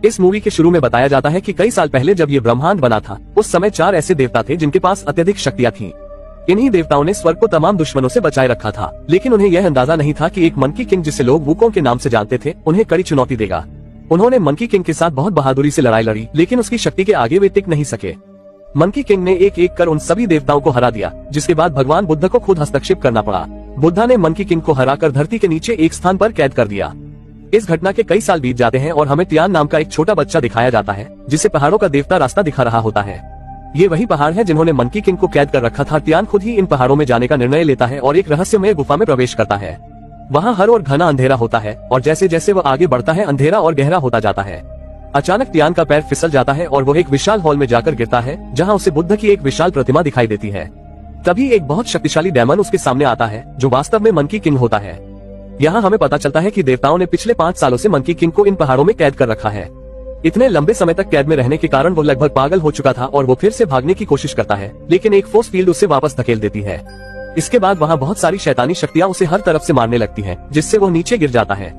इस मूवी के शुरू में बताया जाता है कि कई साल पहले जब ये ब्रह्मांड बना था, उस समय 4 ऐसे देवता थे जिनके पास अत्यधिक शक्तियां थीं। इन्हीं देवताओं ने स्वर्ग को तमाम दुश्मनों से बचाए रखा था, लेकिन उन्हें यह अंदाजा नहीं था कि एक मंकी किंग, जिसे लोग वुकोंग के नाम से जानते थे, उन्हें कड़ी चुनौती देगा। उन्होंने मंकी किंग के साथ बहुत बहादुरी से लड़ाई लड़ी, लेकिन उसकी शक्ति के आगे वे टिक नहीं सके। मंकी किंग ने एक एक कर उन सभी देवताओं को हरा दिया, जिसके बाद भगवान बुद्ध को खुद हस्तक्षेप करना पड़ा। बुद्धा ने मंकी किंग को हराकर धरती के नीचे एक स्थान पर कैद कर दिया। इस घटना के कई साल बीत जाते हैं और हमें तियान नाम का एक छोटा बच्चा दिखाया जाता है, जिसे पहाड़ों का देवता रास्ता दिखा रहा होता है। ये वही पहाड़ है जिन्होंने मंकी किंग को कैद कर रखा था। तियान खुद ही इन पहाड़ों में जाने का निर्णय लेता है और एक रहस्यमय गुफा में प्रवेश करता है। वहाँ हर ओर घना अंधेरा होता है और जैसे जैसे वह आगे बढ़ता है, अंधेरा और गहरा होता जाता है। अचानक तियान का पैर फिसल जाता है और वो एक विशाल हॉल में जाकर गिरता है, जहाँ उसे बुद्ध की एक विशाल प्रतिमा दिखाई देती है। तभी एक बहुत शक्तिशाली डेमन उसके सामने आता है, जो वास्तव में मंकी किंग होता है। यहाँ हमें पता चलता है कि देवताओं ने पिछले 5 सालों से मंकी किंग को इन पहाड़ों में कैद कर रखा है। इतने लंबे समय तक कैद में रहने के कारण वो लगभग पागल हो चुका था और वो फिर से भागने की कोशिश करता है, लेकिन एक फोर्स फील्ड उसे वापस धकेल देती है। इसके बाद वहाँ बहुत सारी शैतानी शक्तियाँ उसे हर तरफ से मारने लगती हैं, जिससे वो नीचे गिर जाता है।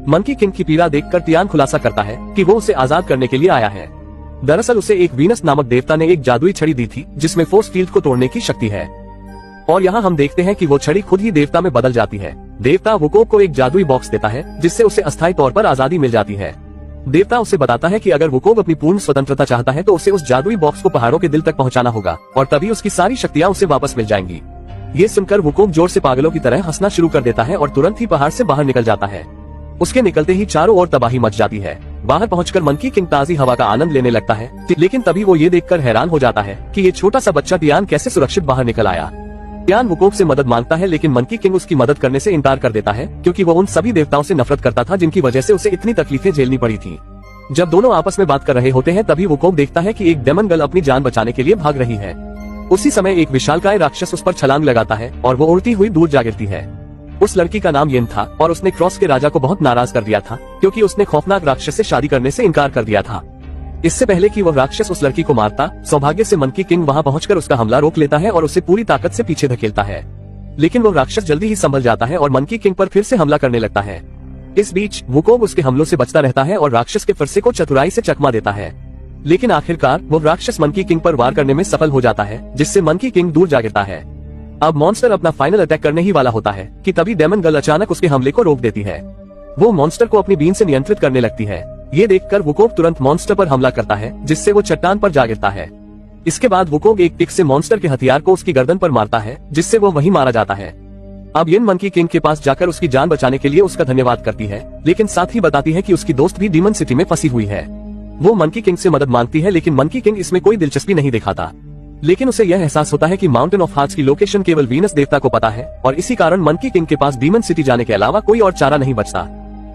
मंकी किंग की पीड़ा देखकर तियान खुलासा करता है कि वो उसे आजाद करने के लिए आया है। दरअसल उसे एक वीनस नामक देवता ने एक जादुई छड़ी दी थी, जिसमें फोर्स फील्ड को तोड़ने की शक्ति है। और यहाँ हम देखते हैं कि वो छड़ी खुद ही देवता में बदल जाती है। देवता वुकोंग को एक जादुई बॉक्स देता है, जिससे उसे अस्थायी तौर पर आजादी मिल जाती है। देवता उसे बताता है कि अगर वुकोंग अपनी पूर्ण स्वतंत्रता चाहता है तो उसे उस जादुई बॉक्स को पहाड़ों के दिल तक पहुंचाना होगा और तभी उसकी सारी शक्तियां उसे वापस मिल जाएंगी। ये सुनकर वुकोंग जोर से पागलों की तरह हंसना शुरू कर देता है और तुरंत ही पहाड़ से बाहर निकल जाता है। उसके निकलते ही चारों ओर तबाही मच जाती है। बाहर पहुंचकर मंकी किंग ताजी हवा का आनंद लेने लगता है, लेकिन तभी वो ये देखकर हैरान हो जाता है कि ये छोटा सा बच्चा तियान कैसे सुरक्षित बाहर निकल आया। तियान वुकोंग से मदद मांगता है, लेकिन मंकी किंग उसकी मदद करने से इनकार कर देता है, क्योंकि वो उन सभी देवताओं से नफरत करता था जिनकी वजह से उसे इतनी तकलीफें झेलनी पड़ी थी। जब दोनों आपस में बात कर रहे होते हैं, तभी वुकोंग देखता है कि एक डेमन गर्ल अपनी जान बचाने के लिए भाग रही है। उसी समय एक विशालकाय राक्षस उस पर छलांग लगाता है और वो उड़ती हुई दूर जा गिरती है। उस लड़की का नाम येन था और उसने क्रॉस के राजा को बहुत नाराज कर दिया था, क्योंकि उसने खौफनाक राक्षस से शादी करने से इनकार कर दिया था। इससे पहले कि वह राक्षस उस लड़की को मारता, सौभाग्य से मंकी किंग वहां पहुंचकर उसका हमला रोक लेता है और उसे पूरी ताकत से पीछे धकेलता है। लेकिन वो राक्षस जल्दी ही संभल जाता है और मंकी किंग पर फिर से हमला करने लगता है। इस बीच वुकोंग उसके हमलों से बचता रहता है और राक्षस के फरसे को चतुराई से चकमा देता है। लेकिन आखिरकार वो राक्षस मंकी किंग पर वार करने में सफल हो जाता है, जिससे मंकी किंग दूर जा गिरता है। अब मॉन्स्टर अपना फाइनल अटैक करने ही वाला होता है कि तभी डेमन गर्ल अचानक उसके हमले को रोक देती है। वो मॉन्स्टर को अपनी बीन से नियंत्रित करने लगती है। ये देखकर वुकोंग तुरंत मॉन्स्टर पर हमला करता है, जिससे वो चट्टान पर जा गिरता है। इसके बाद वुकोंग एक टिक से मॉन्स्टर के हथियार को उसकी गर्दन पर मारता है, जिससे वो वहीं मारा जाता है। अब येन मंकी किंग के पास जाकर उसकी जान बचाने के लिए उसका धन्यवाद करती है, लेकिन साथ ही बताती है कि उसकी दोस्त भी डीमन सिटी में फंसी हुई है। वो मंकी किंग से मदद मांगती है, लेकिन मंकी किंग इसमें कोई दिलचस्पी नहीं दिखाता। लेकिन उसे यह एहसास होता है कि माउंटेन ऑफ हार्ट्स की लोकेशन केवल वीनस देवता को पता है और इसी कारण मंकी किंग के पास डीमन सिटी जाने के अलावा कोई और चारा नहीं बचता।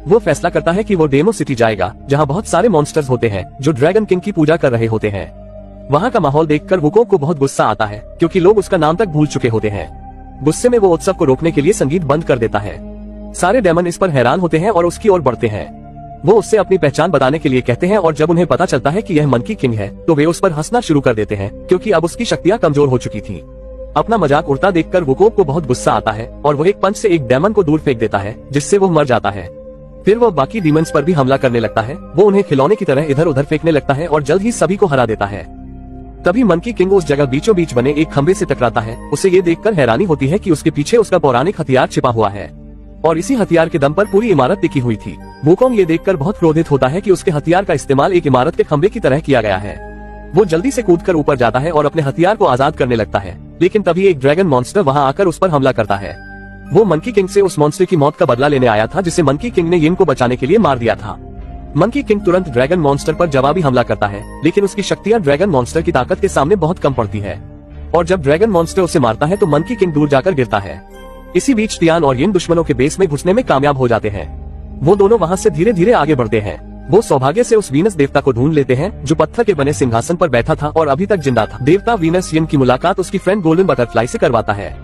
वो फैसला करता है कि वो डेमो सिटी जाएगा, जहाँ बहुत सारे मॉन्स्टर्स होते हैं जो ड्रैगन किंग की पूजा कर रहे होते हैं। वहाँ का माहौल देखकर वुकोंग को बहुत गुस्सा आता है, क्योंकि लोग उसका नाम तक भूल चुके होते हैं। गुस्से में वो उत्सव को रोकने के लिए संगीत बंद कर देता है। सारे डेमन इस पर हैरान होते हैं और उसकी ओर बढ़ते हैं। वो उससे अपनी पहचान बताने के लिए कहते हैं और जब उन्हें पता चलता है कि यह मंकी किंग है, तो वे उस पर हंसना शुरू कर देते हैं, क्योंकि अब उसकी शक्तियां कमजोर हो चुकी थी। अपना मजाक उड़ता देखकर वुकोंग को बहुत गुस्सा आता है और वो एक पंच से एक डेमन को दूर फेंक देता है, जिससे वो मर जाता है। फिर वो बाकी डीमंस पर भी हमला करने लगता है। वो उन्हें खिलौने की तरह इधर उधर फेंकने लगता है और जल्द ही सभी को हरा देता है। तभी मंकी किंग उस जगह बीचों बीच बने एक खंबे से टकराता है। उसे ये देखकर हैरानी होती है कि उसके पीछे उसका पौराणिक हथियार छिपा हुआ है और इसी हथियार के दम पर पूरी इमारत टिकी हुई थी। वुकोंग ये देखकर बहुत क्रोधित होता है कि उसके हथियार का इस्तेमाल एक इमारत के खंबे की तरह किया गया है। वो जल्दी से कूदकर ऊपर जाता है और अपने हथियार को आजाद करने लगता है, लेकिन तभी एक ड्रैगन मॉन्स्टर वहाँ आकर उस पर हमला करता है। वो मंकी किंग से उस मॉन्स्टर की मौत का बदला लेने आया था, जिसे मंकी किंग ने येन को बचाने के लिए मार दिया था। मंकी किंग तुरंत ड्रैगन मॉन्स्टर पर जवाबी हमला करता है, लेकिन उसकी शक्तियां ड्रैगन मॉन्स्टर की ताकत के सामने बहुत कम पड़ती है और जब ड्रैगन मॉन्स्टर उसे मारता है तो मंकी किंग दूर जाकर गिरता है। इसी बीच तियान और येन दुश्मनों के बेस में घुसने में कामयाब हो जाते हैं। वो दोनों वहाँ से धीरे धीरे आगे बढ़ते हैं। वो सौभाग्य से उस वीनस देवता को ढूंढ लेते हैं, जो पत्थर के बने सिंहासन पर बैठा था और अभी तक जिंदा था। देवता वीनस येन की मुलाकात उसकी फ्रेंड गोल्डन बटरफ्लाई से करवाता है,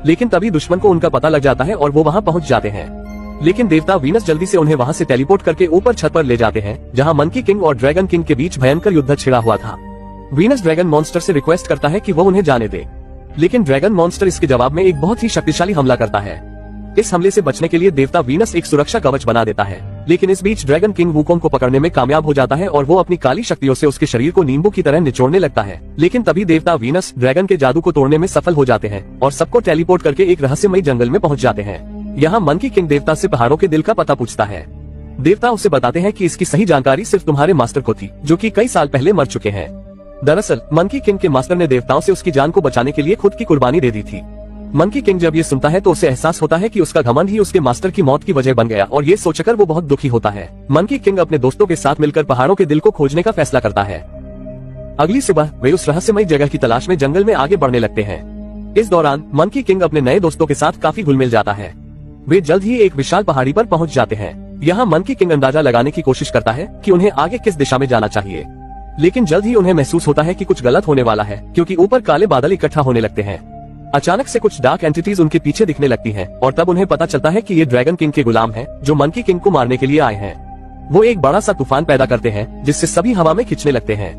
लेकिन तभी दुश्मन को उनका पता लग जाता है और वो वहाँ पहुँच जाते हैं। लेकिन देवता वीनस जल्दी से उन्हें वहाँ से टेलीपोर्ट करके ऊपर छत पर ले जाते हैं, जहाँ मंकी किंग और ड्रैगन किंग के बीच भयंकर युद्ध छिड़ा हुआ था। वीनस ड्रैगन मॉन्स्टर से रिक्वेस्ट करता है कि वो उन्हें जाने दे, लेकिन ड्रैगन मॉन्स्टर इसके जवाब में एक बहुत ही शक्तिशाली हमला करता है। इस हमले से बचने के लिए देवता वीनस एक सुरक्षा कवच बना देता है, लेकिन इस बीच ड्रैगन किंग वुकोंग को पकड़ने में कामयाब हो जाता है और वो अपनी काली शक्तियों से उसके शरीर को नींबू की तरह निचोड़ने लगता है। लेकिन तभी देवता वीनस ड्रैगन के जादू को तोड़ने में सफल हो जाते हैं और सबको टेलीपोर्ट करके एक रहस्यमयी जंगल में पहुंच जाते हैं। यहाँ मंकी किंग देवता से पहाड़ों के दिल का पता पूछता है। देवता उसे बताते हैं कि इसकी सही जानकारी सिर्फ तुम्हारे मास्टर को थी, जो कि कई साल पहले मर चुके हैं। दरअसल मंकी किंग के मास्टर ने देवताओं से उसकी जान को बचाने के लिए खुद की कुर्बानी दे दी थी। मंकी किंग जब ये सुनता है तो उसे एहसास होता है कि उसका घमंड ही उसके मास्टर की मौत की वजह बन गया और ये सोचकर वो बहुत दुखी होता है। मंकी किंग अपने दोस्तों के साथ मिलकर पहाड़ों के दिल को खोजने का फैसला करता है। अगली सुबह वे उस रहस्यमयी जगह की तलाश में जंगल में आगे बढ़ने लगते हैं। इस दौरान मंकी किंग अपने नए दोस्तों के साथ काफी घुल मिल जाता है। वे जल्द ही एक विशाल पहाड़ी पर पहुंच जाते हैं। यहाँ मंकी किंग अंदाजा लगाने की कोशिश करता है कि उन्हें आगे किस दिशा में जाना चाहिए, लेकिन जल्द ही उन्हें महसूस होता है कि कुछ गलत होने वाला है, क्योंकि ऊपर काले बादल इकट्ठा होने लगते हैं। अचानक से कुछ डार्क एंटिटीज उनके पीछे दिखने लगती हैं और तब उन्हें पता चलता है कि ये ड्रैगन किंग के गुलाम हैं, जो मंकी किंग को मारने के लिए आए हैं। वो एक बड़ा सा तूफान पैदा करते हैं जिससे सभी हवा में खिंचने लगते हैं।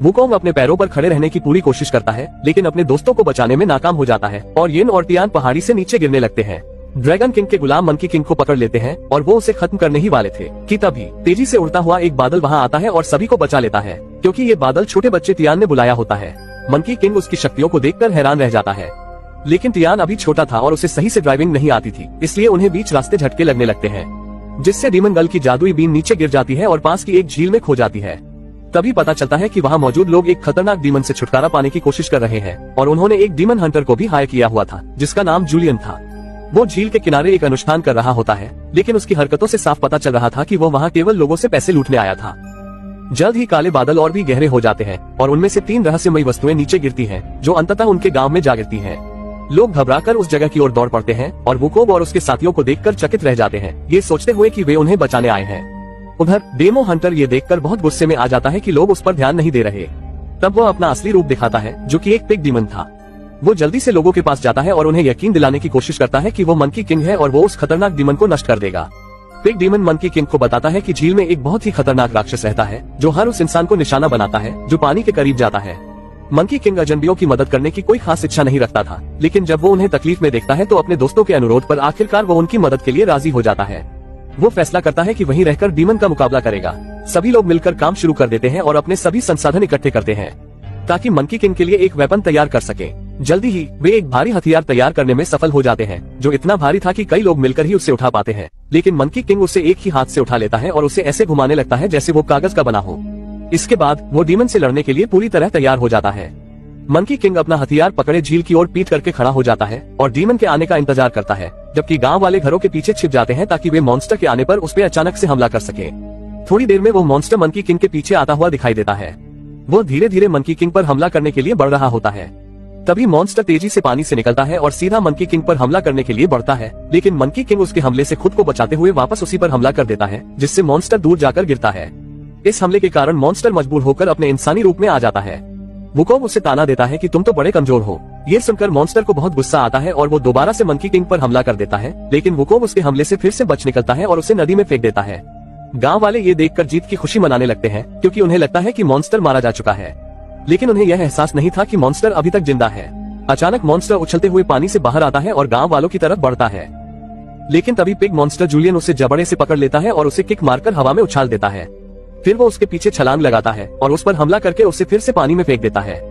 वुकोंग अपने पैरों पर खड़े रहने की पूरी कोशिश करता है, लेकिन अपने दोस्तों को बचाने में नाकाम हो जाता है और येन और टियान पहाड़ी से नीचे गिरने लगते हैं। ड्रैगन किंग के गुलाम मंकी किंग को पकड़ लेते हैं और वो उसे खत्म करने ही वाले थे कि तभी तेजी से उड़ता हुआ एक बादल वहाँ आता है और सभी को बचा लेता है, क्योंकि ये बादल छोटे बच्चे टियान ने बुलाया होता है। मंकी किंग उसकी शक्तियों को देखकर हैरान रह जाता है, लेकिन टियान अभी छोटा था और उसे सही से ड्राइविंग नहीं आती थी, इसलिए उन्हें बीच रास्ते झटके लगने लगते हैं, जिससे डीमन गर्ल की जादुई बीन नीचे गिर जाती है और पास की एक झील में खो जाती है। तभी पता चलता है कि वहाँ मौजूद लोग एक खतरनाक डीमन से छुटकारा पाने की कोशिश कर रहे हैं और उन्होंने एक डीमन हंटर को भी हायर किया हुआ था, जिसका नाम जूलियन था। वो झील के किनारे एक अनुष्ठान कर रहा होता है, लेकिन उसकी हरकतों से साफ पता चल रहा था कि वो वहाँ केवल लोगों से पैसे लूटने आया था। जल्द ही काले बादल और भी गहरे हो जाते हैं और उनमें से 3 रहस्यमयी वस्तुएं नीचे गिरती हैं, जो अंततः उनके गांव में जा गिरती हैं। लोग घबराकर उस जगह की ओर दौड़ पड़ते हैं और वुकोंग और उसके साथियों को देखकर चकित रह जाते हैं, ये सोचते हुए कि वे उन्हें बचाने आए हैं। उधर डेमो हंटर ये देखकर बहुत गुस्से में आ जाता है कि लोग उस पर ध्यान नहीं दे रहे। तब वो अपना असली रूप दिखाता है, जो कि एक पिग डीमन था। वो जल्दी से लोगों के पास जाता है और उन्हें यकीन दिलाने की कोशिश करता है कि वो मंकी किंग है और वो उस खतरनाक डीमन को नष्ट कर देगा। पिग डीमन मंकी किंग को बताता है कि झील में एक बहुत ही खतरनाक राक्षस रहता है, जो हर उस इंसान को निशाना बनाता है जो पानी के करीब जाता है। मंकी किंग अजनबियों की मदद करने की कोई खास इच्छा नहीं रखता था, लेकिन जब वो उन्हें तकलीफ में देखता है तो अपने दोस्तों के अनुरोध पर आखिरकार वो उनकी मदद के लिए राजी हो जाता है। वो फैसला करता है कि वहीं रहकर डीमन का मुकाबला करेगा। सभी लोग मिलकर काम शुरू कर देते हैं और अपने सभी संसाधन इकट्ठे करते हैं ताकि मंकी किंग के लिए एक वेपन तैयार कर सके। जल्दी ही वे एक भारी हथियार तैयार करने में सफल हो जाते हैं, जो इतना भारी था कि कई लोग मिलकर ही उसे उठा पाते हैं। लेकिन मंकी किंग उसे एक ही हाथ से उठा लेता है और उसे ऐसे घुमाने लगता है जैसे वो कागज का बना हो। इसके बाद वो डीमन से लड़ने के लिए पूरी तरह तैयार हो जाता है। मंकी किंग अपना हथियार पकड़े झील की ओर पीठ करके खड़ा हो जाता है और डीमन के आने का इंतजार करता है, जबकि गांव वाले घरों के पीछे छिप जाते हैं ताकि वे मॉन्स्टर के आने पर उस पर अचानक से हमला कर सके। थोड़ी देर में वो मॉन्स्टर मंकी किंग के पीछे आता हुआ दिखाई देता है। वो धीरे धीरे मंकी किंग पर हमला करने के लिए बढ़ रहा होता है। तभी मॉन्स्टर तेजी से पानी से निकलता है और सीधा मंकी किंग पर हमला करने के लिए बढ़ता है, लेकिन मंकी किंग उसके हमले से खुद को बचाते हुए वापस उसी पर हमला कर देता है, जिससे मॉन्स्टर दूर जाकर गिरता है। इस हमले के कारण मॉन्स्टर मजबूर होकर अपने इंसानी रूप में आ जाता है। वुकोंग उसे ताना देता है कि तुम तो बड़े कमजोर हो। ये सुनकर मॉन्स्टर को बहुत गुस्सा आता है और वो दोबारा से मंकी किंग पर हमला कर देता है, लेकिन वुकोंग उसके हमले से फिर से बच निकलता है और उसे नदी में फेंक देता है। गांव वाले ये देखकर जीत की खुशी मनाने लगते हैं, क्योंकि उन्हें लगता है कि मॉन्स्टर मारा जा चुका है, लेकिन उन्हें यह एहसास नहीं था कि मॉन्स्टर अभी तक जिंदा है। अचानक मॉन्स्टर उछलते हुए पानी से बाहर आता है और गांव वालों की तरफ बढ़ता है, लेकिन तभी पिग मॉन्स्टर जूलियन उसे जबड़े से पकड़ लेता है और उसे किक मारकर हवा में उछाल देता है। फिर वो उसके पीछे छलांग लगाता है और उस पर हमला करके उसे फिर से पानी में फेंक देता है।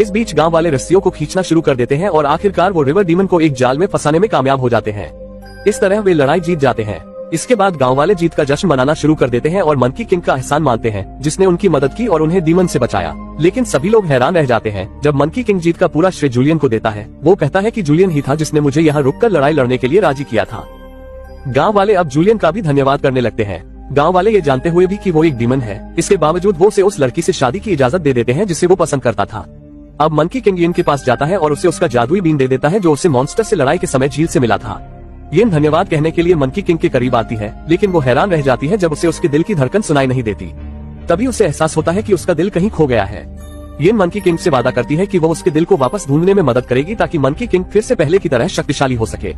इस बीच गांव वाले रस्सियों को खींचना शुरू कर देते हैं और आखिरकार वो रिवर डीमन को एक जाल में फंसाने में कामयाब हो जाते हैं। इस तरह वे लड़ाई जीत जाते हैं। इसके बाद गांव वाले जीत का जश्न मनाना शुरू कर देते हैं और मंकी किंग का एहसान मानते हैं, जिसने उनकी मदद की और उन्हें डीमन से बचाया। लेकिन सभी लोग हैरान रह जाते हैं जब मंकी किंग जीत का पूरा श्रेय जूलियन को देता है। वो कहता है कि जूलियन ही था जिसने मुझे यहाँ रुककर लड़ाई लड़ने के लिए राजी किया था। गाँव वाले अब जूलियन का भी धन्यवाद करने लगते हैं। गांव वाले ये जानते हुए भी कि वो एक डीमन है, इसके बावजूद वो उसे उस लड़की से शादी की इजाजत दे देते हैं जिसे वो पसंद करता था। अब मंकी किंग येन के पास जाता है और उसे उसका जादुई बीन दे देता है, जो उसे मॉन्स्टर से लड़ाई के समय झील से मिला था। येन धन्यवाद कहने के लिए मंकी किंग के करीब आती है, लेकिन वो हैरान रह जाती है जब उसे उसके दिल की धड़कन सुनाई नहीं देती। तभी उसे एहसास होता है कि उसका दिल कहीं खो गया है। येन मंकी किंग से वादा करती है कि वो उसके दिल को वापस ढूंढने में मदद करेगी, ताकि मंकी किंग फिर से पहले की तरह शक्तिशाली हो सके।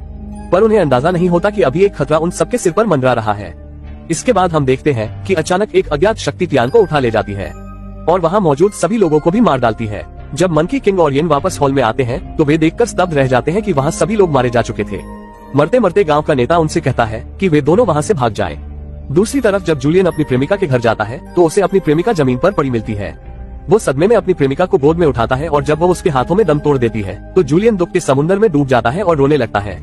पर उन्हें अंदाजा नहीं होता कि अभी एक खतरा उन सबके सिर पर मंडरा रहा है। इसके बाद हम देखते हैं कि अचानक एक अज्ञात शक्ति टियान को उठा ले जाती है और वहाँ मौजूद सभी लोगों को भी मार डालती है। जब मंकी किंग और येन वापस हॉल में आते हैं तो वे देखकर स्तब्ध रह जाते हैं कि वहाँ सभी लोग मारे जा चुके थे। मरते मरते गांव का नेता उनसे कहता है कि वे दोनों वहाँ से भाग जाएं। दूसरी तरफ जब जूलियन अपनी प्रेमिका के घर जाता है तो उसे अपनी प्रेमिका जमीन पर पड़ी मिलती है। वो सदमे में अपनी प्रेमिका को गोद में उठाता है और जब वो उसके हाथों में दम तोड़ देती है तो जूलियन दुख के समुद्र में डूब जाता है और रोने लगता है।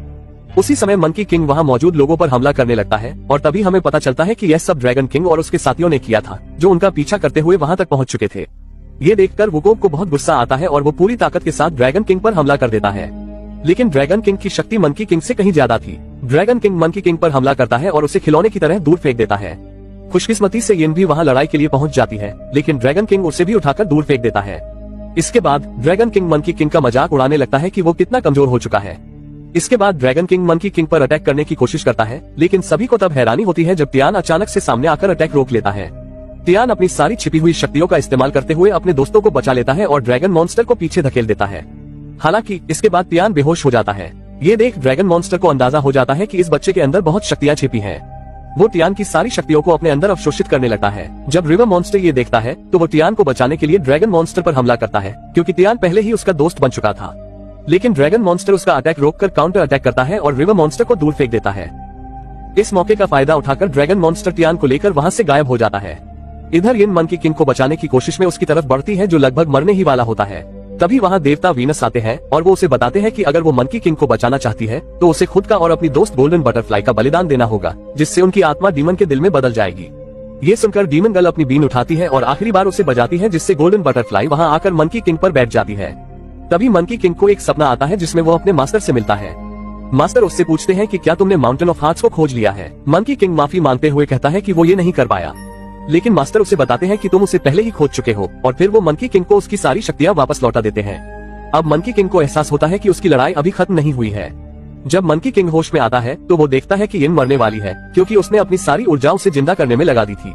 उसी समय मंकी किंग वहाँ मौजूद लोगों पर हमला करने लगता है और तभी हमें पता चलता है कि यह सब ड्रैगन किंग और उसके साथियों ने किया था, जो उनका पीछा करते हुए वहाँ तक पहुँच चुके थे। ये देखकर वुकोंग को बहुत गुस्सा आता है और वो पूरी ताकत के साथ ड्रैगन किंग पर हमला कर देता है। लेकिन ड्रैगन किंग की शक्ति मंकी किंग से कहीं ज्यादा थी। ड्रैगन किंग मंकी किंग पर हमला करता है और उसे खिलौने की तरह दूर फेंक देता है। खुशकिस्मती से येन भी वहाँ लड़ाई के लिए पहुँच जाती है, लेकिन ड्रैगन किंग उसे भी उठाकर दूर फेंक देता है। इसके बाद ड्रैगन किंग मंकी किंग का मजाक उड़ाने लगता है कि वो कितना कमजोर हो चुका है। इसके बाद ड्रैगन किंग मंकी किंग पर अटैक करने की कोशिश करता है, लेकिन सभी को तब हैरानी होती है जब टियान अचानक से सामने आकर अटैक रोक लेता है। टियान अपनी सारी छिपी हुई शक्तियों का इस्तेमाल करते हुए अपने दोस्तों को बचा लेता है और ड्रैगन मॉन्स्टर को पीछे धकेल देता है। हालांकि इसके बाद टियान बेहोश हो जाता है। ये देख ड्रैगन मॉन्स्टर को अंदाजा हो जाता है कि इस बच्चे के अंदर बहुत शक्तियां छिपी हैं। वो टियान की सारी शक्तियों को अपने अंदर अवशोषित करने लगता है। जब रिवर मॉन्स्टर ये देखता है तो वो टियान को बचाने के लिए ड्रैगन मॉन्स्टर पर हमला करता है, क्योंकि टियान पहले ही उसका दोस्त बन चुका था। लेकिन ड्रैगन मॉन्स्टर उसका अटैक रोककर काउंटर अटैक करता है और रिवर मॉन्स्टर को दूर फेंक देता है। इस मौके का फायदा उठाकर ड्रैगन मॉन्स्टर टियान को लेकर वहाँ से गायब हो जाता है। इधर येन मंकी किंग को बचाने की कोशिश में उसकी तरफ बढ़ती है, जो लगभग मरने ही वाला होता है। तभी वहाँ देवता वीनस आते हैं और वो उसे बताते हैं कि अगर वो मंकी किंग को बचाना चाहती है तो उसे खुद का और अपनी दोस्त गोल्डन बटरफ्लाई का बलिदान देना होगा, जिससे उनकी आत्मा डीमन के दिल में बदल जाएगी। ये सुनकर डीमन गर्ल अपनी बीन उठाती है और आखिरी बार उसे बजाती है, जिससे गोल्डन बटरफ्लाई वहाँ आकर मंकी किंग पर बैठ जाती है। तभी मंकी किंग को एक सपना आता है जिसमें वो अपने मास्टर से मिलता है। मास्टर उससे पूछते हैं कि क्या तुमने माउंटेन ऑफ हार्ट्स को खोज लिया है। मंकी किंग माफी मांगते हुए कहता है कि वो ये नहीं कर पाया, लेकिन मास्टर उसे बताते हैं कि तुम उसे पहले ही खोज चुके हो, और फिर वो मंकी किंग को उसकी सारी शक्तियां वापस लौटा देते हैं। अब मंकी किंग को एहसास होता है कि उसकी लड़ाई अभी खत्म नहीं हुई है। जब मंकी किंग होश में आता है तो वो देखता है कि येन मरने वाली है, क्योंकि उसने अपनी सारी ऊर्जा उसे जिंदा करने में लगा दी थी।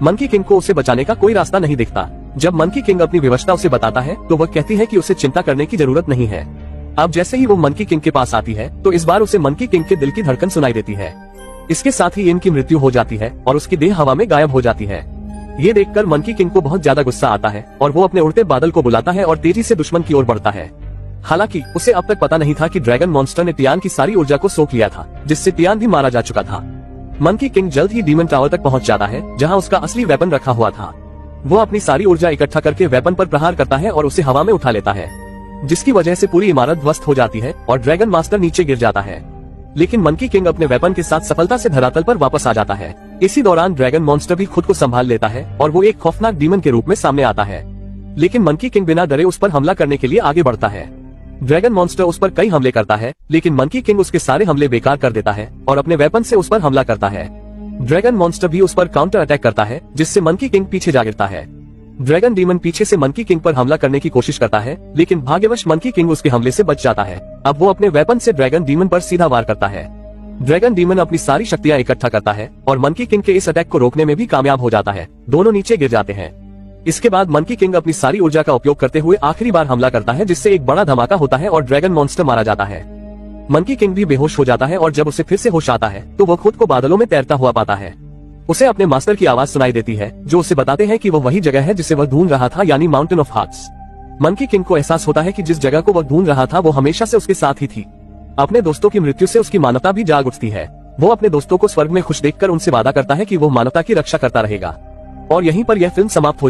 मंकी किंग को उसे बचाने का कोई रास्ता नहीं दिखता। जब मंकी किंग अपनी विवशता उसे बताता है तो वह कहती है कि उसे चिंता करने की जरूरत नहीं है। अब जैसे ही वो मंकी किंग के पास आती है तो इस बार उसे मंकी किंग के दिल की धड़कन सुनाई देती है। इसके साथ ही येन की मृत्यु हो जाती है और उसकी देह हवा में गायब हो जाती है। ये देखकर मंकी किंग को बहुत ज्यादा गुस्सा आता है और वो अपने उड़ते बादल को बुलाता है और तेजी से दुश्मन की ओर बढ़ता है। हालांकि उसे अब तक पता नहीं था कि ड्रैगन मॉन्स्टर ने टियान की सारी ऊर्जा को सोख लिया था, जिससे टियान भी मारा जा चुका था। मंकी किंग जल्द ही डीमन टावर तक पहुंच जाता है, जहां उसका असली वेपन रखा हुआ था। वो अपनी सारी ऊर्जा इकट्ठा करके वेपन पर प्रहार करता है और उसे हवा में उठा लेता है, जिसकी वजह से पूरी इमारत ध्वस्त हो जाती है और ड्रैगन मास्टर नीचे गिर जाता है। लेकिन मंकी किंग अपने वेपन के साथ सफलता से धरातल पर वापस आ जाता है। इसी दौरान ड्रैगन मॉन्स्टर भी खुद को संभाल लेता है और वो एक खौफनाक डीमन के रूप में सामने आता है। लेकिन मंकी किंग बिना डरे उस पर हमला करने के लिए आगे बढ़ता है। ड्रैगन मॉन्स्टर उस पर कई हमले करता है, लेकिन मंकी किंग उसके सारे हमले बेकार कर देता है और अपने वेपन से उस पर हमला करता है। ड्रैगन मॉन्स्टर भी उस पर काउंटर अटैक करता है, जिससे मंकी किंग पीछे जा गिरता है। ड्रैगन डीमन पीछे से मंकी किंग पर हमला करने की कोशिश करता है, लेकिन भाग्यवश मंकी किंग उसके हमले से बच जाता है। अब वो अपने वेपन से ड्रैगन डीमन पर सीधा वार करता है। ड्रैगन डीमन अपनी सारी शक्तियां इकट्ठा करता है और मंकी किंग के इस अटैक को रोकने में भी कामयाब हो जाता है। दोनों नीचे गिर जाते हैं। इसके बाद मंकी किंग अपनी सारी ऊर्जा का उपयोग करते हुए आखिरी बार हमला करता है, जिससे एक बड़ा धमाका होता है और ड्रैगन मॉन्स्टर मारा जाता है। मंकी किंग भी बेहोश हो जाता है और जब उसे फिर से होश आता है तो वो खुद को बादलों में तैरता हुआ पाता है। उसे अपने मास्टर की आवाज सुनाई देती है, जो उसे बताते हैं कि वो वही जगह है जिसे वह ढूंढ रहा था, यानी mountain of hearts. Monkey king को एहसास होता है कि जिस जगह को वह ढूंढ रहा था वो हमेशा से उसके साथ ही थी। अपने दोस्तों की मृत्यु से उसकी मानवता भी जाग उठती है। वो अपने दोस्तों को स्वर्ग में खुश देखकर उनसे वादा करता है कि वो मानवता की रक्षा करता रहेगा। और यहीं पर यह फिल्म समाप्त हो